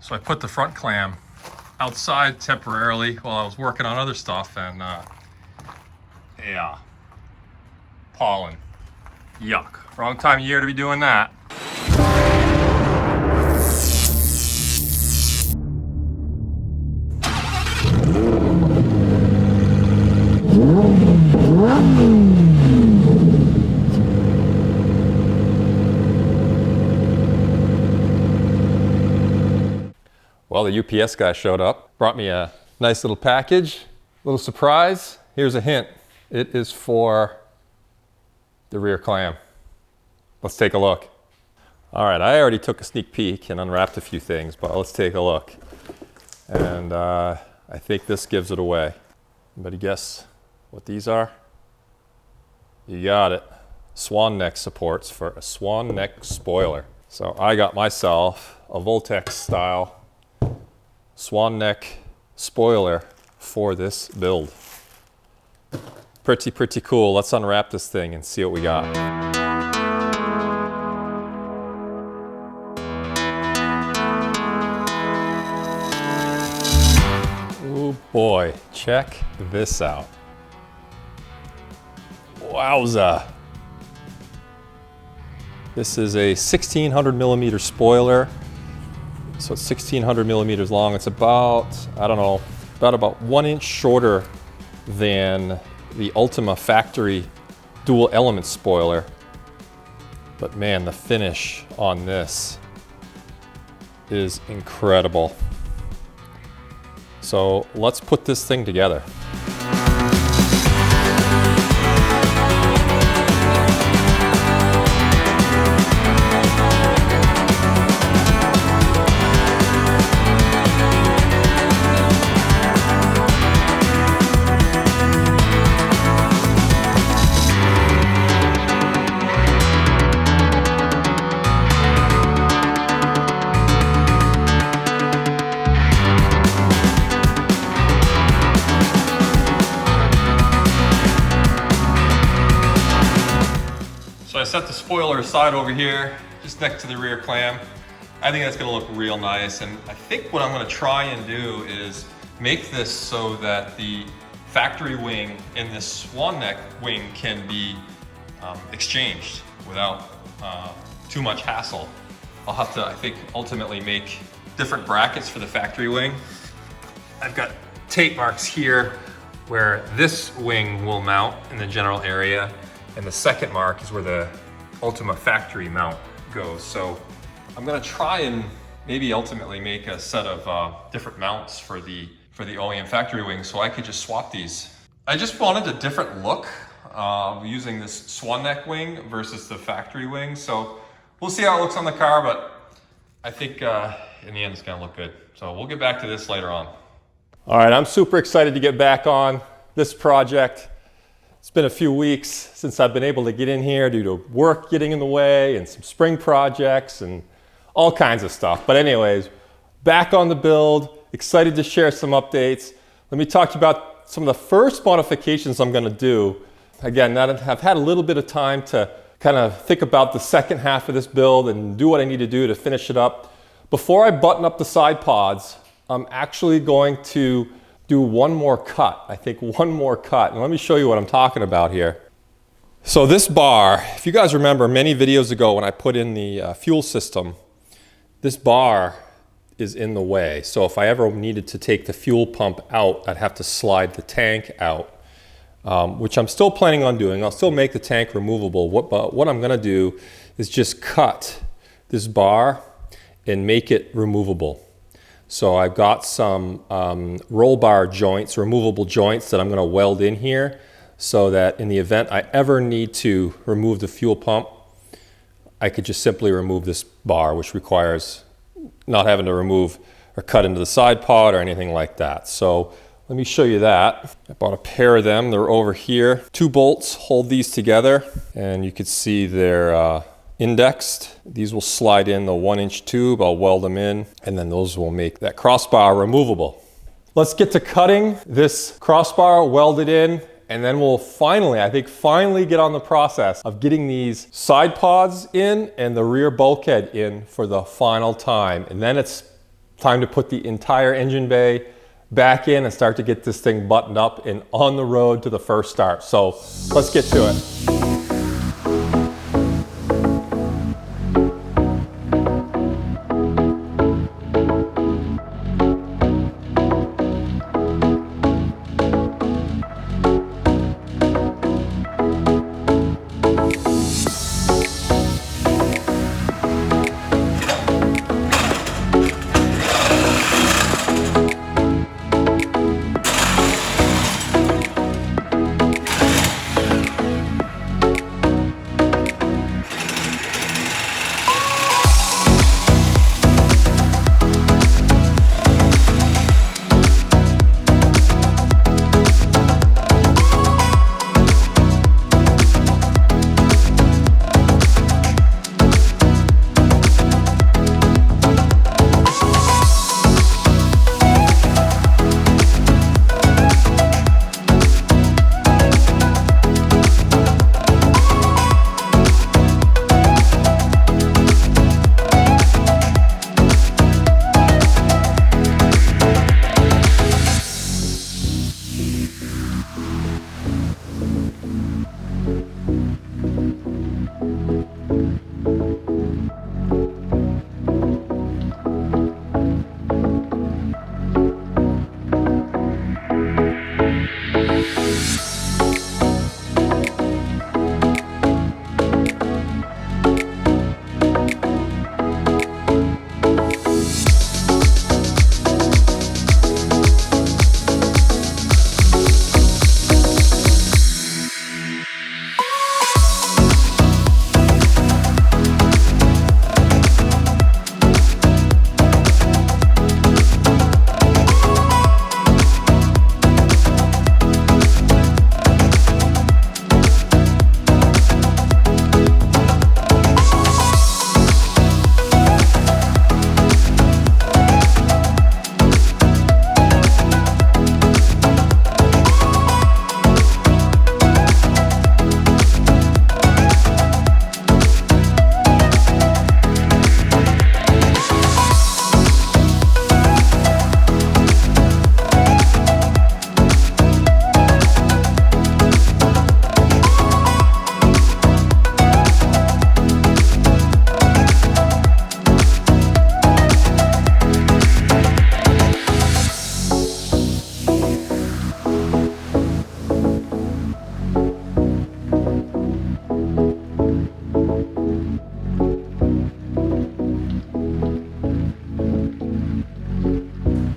So I put the front clam outside temporarily while I was working on other stuff, and yeah, pollen. Yuck. Wrong time of year to be doing that. Well, the UPS guy showed up, brought me a nice little package, little surprise. Here's a hint. It is for the rear clam. Let's take a look. All right, I already took a sneak peek and unwrapped a few things, but let's take a look. And I think this gives it away. Anybody guess what these are? You got it. Swan neck supports for a swan neck spoiler. So I got myself a Voltex style swan neck spoiler for this build. Pretty cool. Let's unwrap this thing and see what we got. Oh boy, check this out. Wowza. This is a 1600 millimeter spoiler. So it's 1600 millimeters long. It's about, I don't know, about 1 inch shorter than the Ultima factory dual element spoiler. But man, the finish on this is incredible. So let's put this thing together. So I set the spoiler aside over here, just next to the rear clam. I think that's gonna look real nice, and I think what I'm gonna try and do is make this so that the factory wing and this swan neck wing can be exchanged without too much hassle. I'll have to, I think, ultimately make different brackets for the factory wing. I've got tape marks here where this wing will mount in the general area, and the second mark is where the Ultima factory mount goes. So I'm gonna try and maybe ultimately make a set of different mounts for the OEM factory wing so I could just swap these. I just wanted a different look using this swan neck wing versus the factory wing. So we'll see how it looks on the car, but I think in the end it's gonna look good. So we'll get back to this later on. All right, I'm super excited to get back on this project. It's been a few weeks since I've been able to get in here due to work getting in the way and some spring projects and all kinds of stuff. But anyways, back on the build, excited to share some updates. Let me talk to you about some of the first modifications I'm gonna do. Again, now that I've had a little bit of time to kind of think about the second half of this build and do what I need to do to finish it up. Before I button up the side pods, I'm actually going to do one more cut. I think one more cut. And let me show you what I'm talking about here. So this bar, if you guys remember many videos ago when I put in the fuel system, this bar is in the way. So if I ever needed to take the fuel pump out, I'd have to slide the tank out, which I'm still planning on doing. I'll still make the tank removable. But what I'm gonna do is just cut this bar and make it removable. So I've got some roll bar joints, removable joints that I'm gonna weld in here so that in the event I ever need to remove the fuel pump, I could just simply remove this bar, which requires not having to remove or cut into the side pod or anything like that. So let me show you that. I bought a pair of them, they're over here. 2 bolts hold these together, and you can see they're indexed. These will slide in the 1-inch tube. I'll weld them in, and then those will make that crossbar removable. Let's get to cutting this crossbar, weld it in, and then we'll finally, I think finally get on the process of getting these side pods in and the rear bulkhead in for the final time. And then it's Time to put the entire engine bay back in and start to get this thing buttoned up and on the road to the first start. So let's get to it.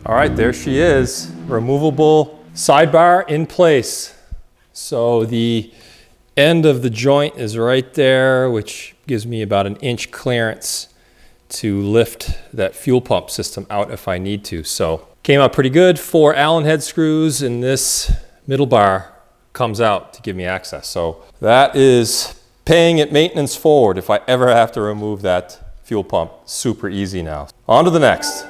All right, there she is. Removable sidebar in place. So the end of the joint is right there, which gives me about 1 inch clearance to lift that fuel pump system out if I need to. So came out pretty good. 4 Allen head screws, and this middle bar comes out to give me access. So that is paying it maintenance forward if I ever have to remove that fuel pump. Super easy now. On to the next.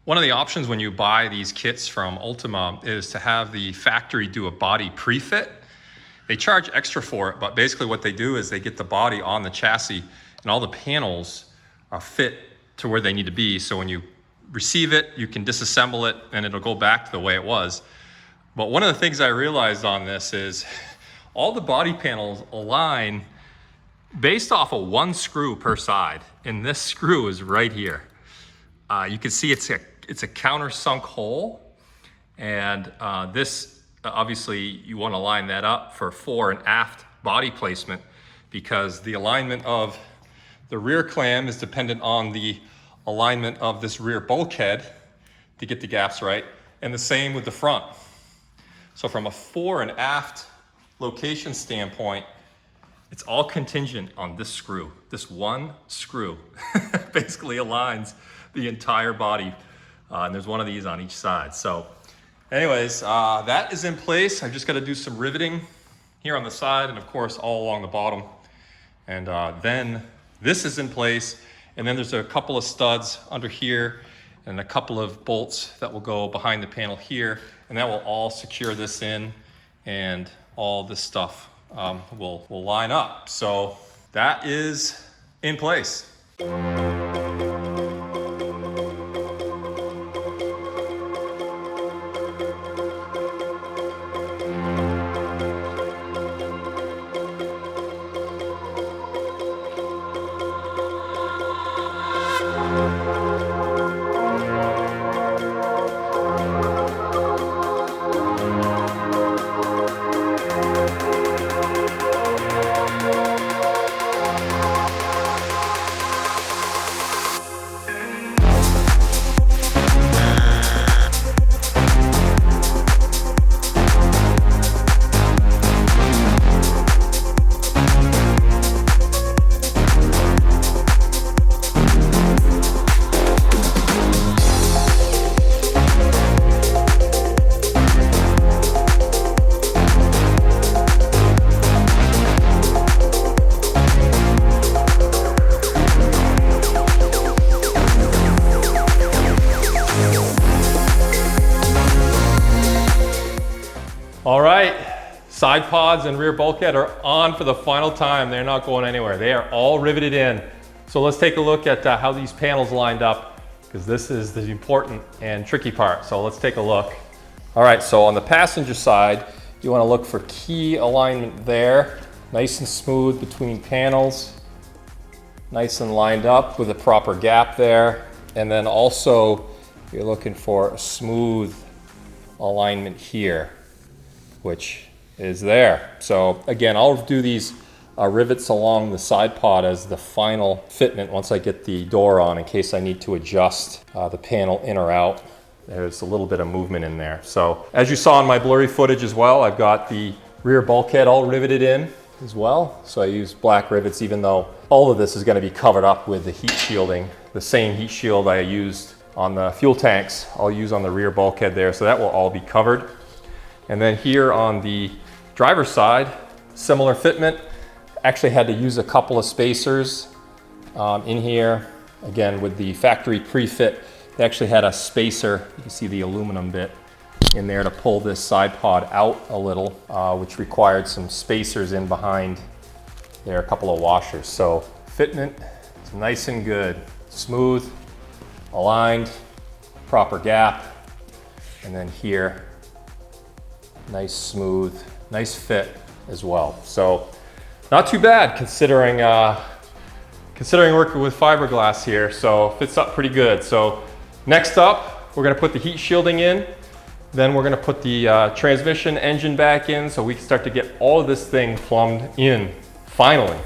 One of the options when you buy these kits from Ultima is to have the factory do a body pre-fit. They charge extra for it, but basically what they do is they get the body on the chassis and all the panels are fit to where they need to be. So when you receive it, you can disassemble it and it'll go back to the way it was. But one of the things I realized on this is all the body panels align based off of one screw per side. And this screw is right here. You can see it's a countersunk hole. And this, obviously you want to line that up for fore and aft body placement because the alignment of the rear clam is dependent on the alignment of this rear bulkhead to get the gaps right. And the same with the front. So from a fore and aft location standpoint, it's all contingent on this screw. This one screw basically aligns the entire body. And there's one of these on each side. So anyways, that is in place. I've just got to do some riveting here on the side and of course all along the bottom. And then this is in place. And then there's a couple of studs under here and a couple of bolts that will go behind the panel here. And that will all secure this in and all this stuff will line up. So that is in place. All right, side pods and rear bulkhead are on for the final time. They're not going anywhere. They are all riveted in. So let's take a look at how these panels lined up because this is the important and tricky part. So let's take a look. All right, so on the passenger side, you want to look for key alignment there. Nice and smooth between panels. Nice and lined up with a proper gap there. And then also you're looking for a smooth alignment here, which is there. So again, I'll do these rivets along the side pod as the final fitment once I get the door on in case I need to adjust the panel in or out. There's a little bit of movement in there. So as you saw in my blurry footage as well, I've got the rear bulkhead all riveted in as well. So I use black rivets even though all of this is going to be covered up with the heat shielding. The same heat shield I used on the fuel tanks, I'll use on the rear bulkhead there. So that will all be covered. And then here on the driver's side, similar fitment. Actually had to use a couple of spacers in here. Again, with the factory pre-fit, they actually had a spacer, you can see the aluminum bit in there to pull this side pod out a little, which required some spacers in behind there, a couple of washers. So fitment is nice and good, smooth, aligned, proper gap, and then here, nice smooth, nice fit as well. So not too bad considering working with fiberglass here. So fits up pretty good. So next up, we're gonna put the heat shielding in. Then we're gonna put the transmission engine back in so we can start to get all of this thing plumbed in finally.